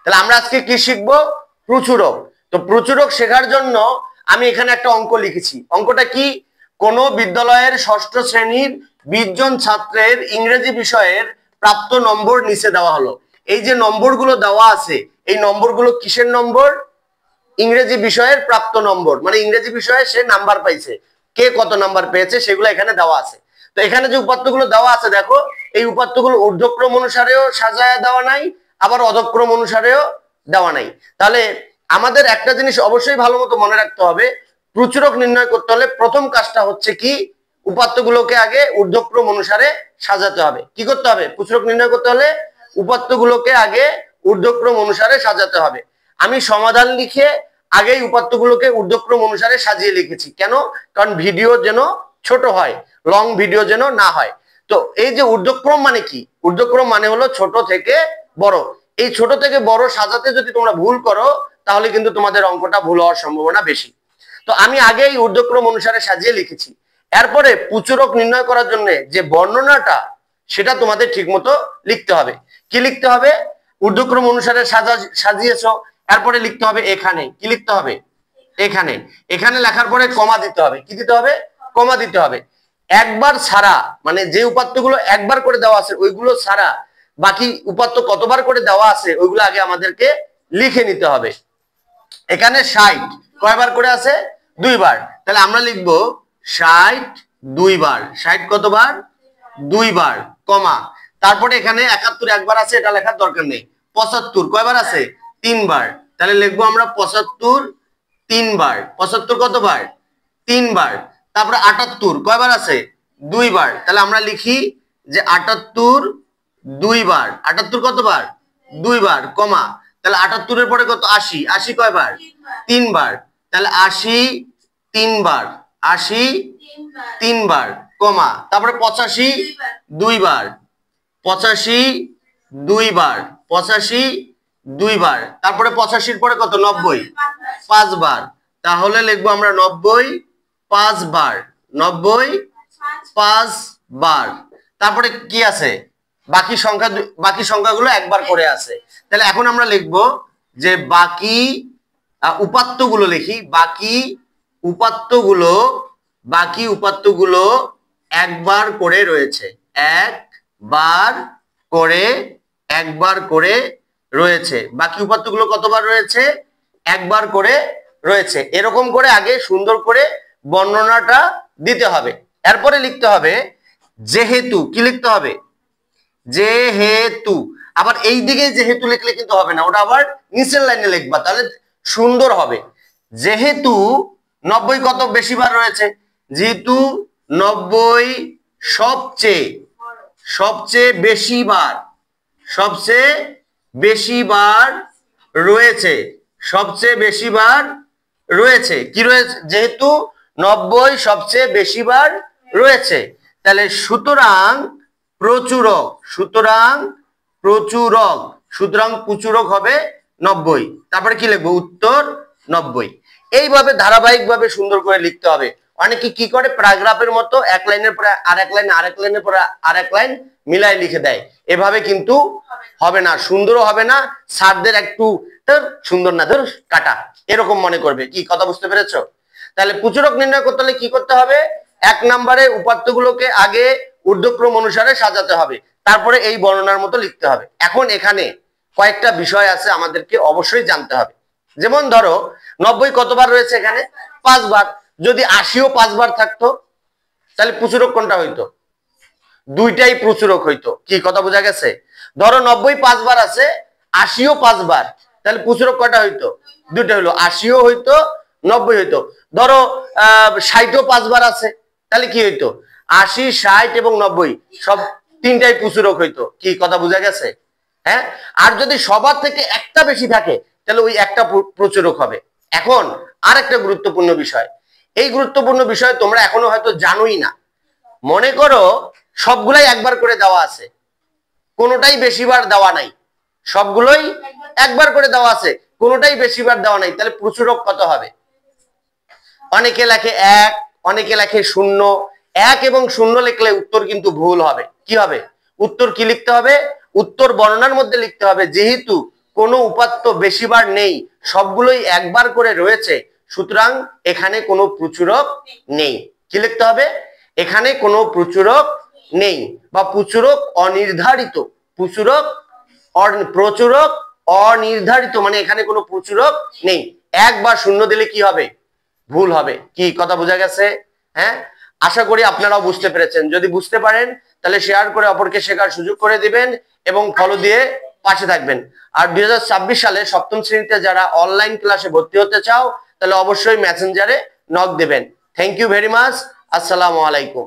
তাহলে আমরা আজকে কি শিখবো? প্রচুরক। তো প্রচুরক শেখার জন্য আমি এখানে একটা অঙ্ক লিখেছি। অঙ্কটা কি? কোন বিদ্যালয়ের ষষ্ঠ শ্রেণীর 20 জন ছাত্রের ইংরেজি বিষয়ের প্রাপ্ত নম্বর নিচে দেওয়া হলো। এই যে নম্বরগুলো দেওয়া আছে, এই নম্বরগুলো কিসের নম্বর? ইংরেজি বিষয়ের প্রাপ্ত নম্বর, মানে ইংরেজি বিষয়ে সে নাম্বার পাইছে, কে কত নাম্বার পেয়েছে সেগুলো এখানে দেওয়া আছে। তো এখানে যে উপাত্তগুলো দেওয়া আছে দেখো, এই উপাত্তগুলো ঊর্ধ্বক্রম অনুসারেও সাজায়া দেওয়া নাই, আবার অধক্রম অনুসারেও দেওয়া নাই। তাহলে আমাদের একটা জিনিস অবশ্যই ভালো মতো মনে রাখতে হবে, প্রচুরক নির্ণয় করতে হলে প্রথম কাজটা হচ্ছে কি? উপাত্তগুলোকে আগে ঊর্ধ্বক্রম অনুসারে সাজাতে হবে। কি করতে হবে? প্রচুরক নির্ণয় করতে হলে উপাত্তগুলোকে আগে ঊর্ধ্বক্রম অনুসারে সাজাতে হবে। আমি সমাধান লিখে আগেই উপাত্তগুলোকে ঊর্ধ্বক্রম অনুসারে সাজিয়ে লিখেছি। কেন? কারণ ভিডিও যেন ছোট হয়, লং ভিডিও যেন না হয়। তো এই যে ঊর্ধ্বক্রম মানে কি? ঊর্ধ্বক্রম মানে হলো ছোট থেকে বড়। এই ছোট থেকে বড় সাজাতে যদি তোমরা ভুল করো তাহলে কিন্তু তোমাদের অঙ্কটা ভুল হওয়ার সম্ভাবনা বেশি। তো আমি আগেই ঊর্ধ্বক্রম অনুসারে সাজিয়ে লিখেছি। এরপরে প্রচুরক নির্ণয় করার জন্য যে বর্ণনাটা, সেটা তোমাদের ঠিকমতো লিখতে হবে। কি লিখতে হবে? ঊর্ধ্বক্রম অনুসারে সাজিয়েছো, এরপরে লিখতে হবে এখানে। কি লিখতে হবে? এখানে। এখানে লেখার পরে কমা দিতে হবে। কি দিতে হবে? কমা দিতে হবে। একবার ছাড়া, মানে যে উপাত্তগুলো একবার করে দেওয়া আছে ওইগুলো ছাড়া বাকি উপাত্ত কতবার করে দেওয়া আছে ওইগুলো আগে আমাদেরকে লিখে নিতে হবে। এখানে 60 কয়বার করে আছে? 2 বার। তাহলে আমরা লিখবো 60 2 বার। 60 কতবার? 2 বার, কমা। তারপরে এখানে 71 একবার আছে, এটা লেখার দরকার নেই। 75 কয়বার আছে? 3 বার। তাহলে লিখবো আমরা 75 3 বার। 75 কতবার? 3 বার। তারপরে 78 কয়বার আছে? 2 বার। তাহলে আমরা লিখি যে 78 2 বার। 78 কতবার? 2 বার, কমা। তাহলে 78 এর পরে কত? 80। 80 কয়বার? 3 বার। তাহলে 80 3 বার। 80 3 বার, কমা। তারপরে 85 2 বার। 85 2 বার। 85 2 বার। তারপরে 85 এর পরে কত? 90 5 বার। তাহলে লিখবো আমরা 90 5 বার। 90 5 বার। তারপরে কি আছে? বাকি সংখ্যাগুলো একবার করে আছে। তাহলে এখন আমরা লিখবো যে বাকি উপাত্তগুলো লিখি। বাকি উপাত্তগুলো একবার করে রয়েছে। একবার করে রয়েছে। বাকি উপাত্তগুলো কতবার রয়েছে? একবার করে রয়েছে। এরকম করে আগে সুন্দর করে বর্ণনাটা দিতে হবে। এরপরে লিখতে হবে যেহেতু। কি লিখতে হবে? যেহেতু। আবার এই দিকে যেহেতু লিখলে কিন্তু হবে না, ওটা আবার নিচের লাইনে লিখবা, তাহলে সুন্দর হবে। যেহেতু 90 কত বেশি বার রয়েছে, যেহেতু 90 সবচেয়ে বেশি বার রয়েছে। সবচেয়ে বেশি বার রয়েছে। কি রয়েছে? যেহেতু 90 সবচেয়ে বেশি বার রয়েছে, তাহলে সুতরাং প্রচুরক হবে 90। তারপরে কি লিখবো? উত্তর 90। এইভাবে ধারাবাহিকভাবে সুন্দর করে লিখতে হবে। অনেকে কি করে? প্যারাগ্রাফের মতো এক লাইনের পরে আরেক লাইন, আরেক লাইনের পরে আরেক লাইন মিলাই লিখে দেয়। এভাবে কিন্তু হবে না, সুন্দরও হবে না। স্যারদের একটু সুন্দর না, ধর কাটা, এরকম মনে করবে। কি কথা বুঝতে পেরেছো? তাহলে প্রচুরক নির্ণয় করতে হলে কি করতে হবে? 1 নম্বরে উপাত্তগুলোকে আগে ঊর্ধ্বক্রম অনুসারে সাজাতে হবে, তারপরে এই বর্ণনার মতো লিখতে হবে। এখন এখানে কয়েকটা বিষয় আছে আমাদেরকে অবশ্যই জানতে হবে। যেমন ধরো 90 কতবার রয়েছে? এখানে 5 বার। যদি 80ও 5 বার থাকতো তাহলে প্রচুরক কোনটা হইতো? দুইটাই প্রচুরক হইতো। কি কথা বোঝা গেছে? ধরো 90 5 বার আছে, 80ও 5 বার, তাহলে প্রচুরক কয়টা হইতো? দুইটা হইলো, 80ও হইতো 90 হইতো। ধরো 60ও 5 বার আছে, তাহলে কি হইতো? 80 60 এবং 90 সব তিনটাই প্রচুরক হইতো। কি কথা বোঝা গেছে? হ্যাঁ। আর যদি সবার থেকে একটা বেশি থাকে তাহলে ওই একটা প্রচুরক হবে। এখন আর একটা গুরুত্বপূর্ণ বিষয়, এই গুরুত্বপূর্ণ বিষয় তোমরা এখনো হয়তো জানোই না। মনে করো সবগুলাই একবার করে দেওয়া আছে, কোনোটাই বেশিবার দেওয়া নাই। সবগুলোই একবার করে দেওয়া আছে, কোনোটাই বেশিবার দেওয়া নাই, তাহলে প্রচুরক কত হবে? অনেকে লেখে 1, অনেকে লেখে 0। 1 এবং 0 লিখলে উত্তর কিন্তু ভুল হবে। কি হবে? উত্তর কি লিখতে হবে? উত্তর বর্ণনার মধ্যে লিখতে হবে যেহেতু কোনো উপাত্ত বেশিবার নেই, সবগুলোই একবার করে রয়েছে, সুতরাং এখানে কোনো প্রচুরক নেই। কি লিখতে হবে? এখানে কোনো প্রচুরক নেই, বা প্রচুরক অনির্ধারিত। প্রচুরক অনির্ধারিত মানে এখানে কোনো প্রচুরক নেই। এক বা শূন্য দিলে কি হবে? ভুল হবে। কি কথা বোঝা গেছে? হ্যাঁ, আশা করি আপনারাও বুঝতে পেরেছেন। যদি বুঝতে পারেন তাহলে শেয়ার করে অপরকে শেখার সুযোগ করে দিবেন এবং ফলো দিয়ে পাশে থাকবেন। আর 2026 সালে সপ্তম শ্রেণীতে যারা অনলাইন ক্লাসে ভর্তি হতে চাও তাহলে অবশ্যই মেসেঞ্জারে নক দেবেন। Thank you very much. আসসালামু আলাইকুম।